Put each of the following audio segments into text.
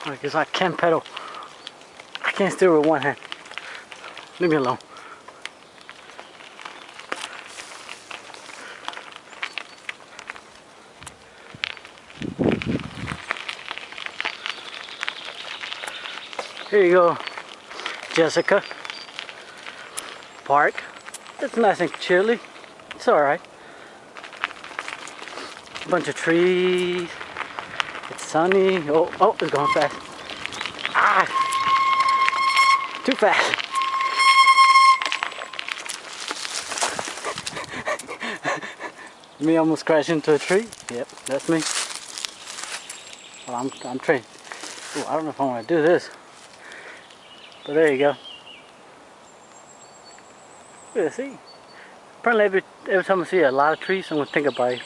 Because I can't pedal. I can't steer with one hand. Leave me alone. Here you go, Jessica. Park. It's nice and chilly. It's alright. A bunch of trees. It's sunny. Oh, it's going fast. Ah! Too fast. Me almost crashed into a tree. Yep, that's me. Well, I'm trained. Ooh, I don't know if I want to do this. But there you go. Yeah, see? Apparently every time I see a lot of trees, I'm going to think about it.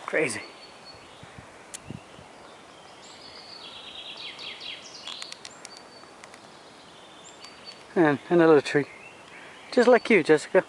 Crazy. And another tree. Just like you, Jessica.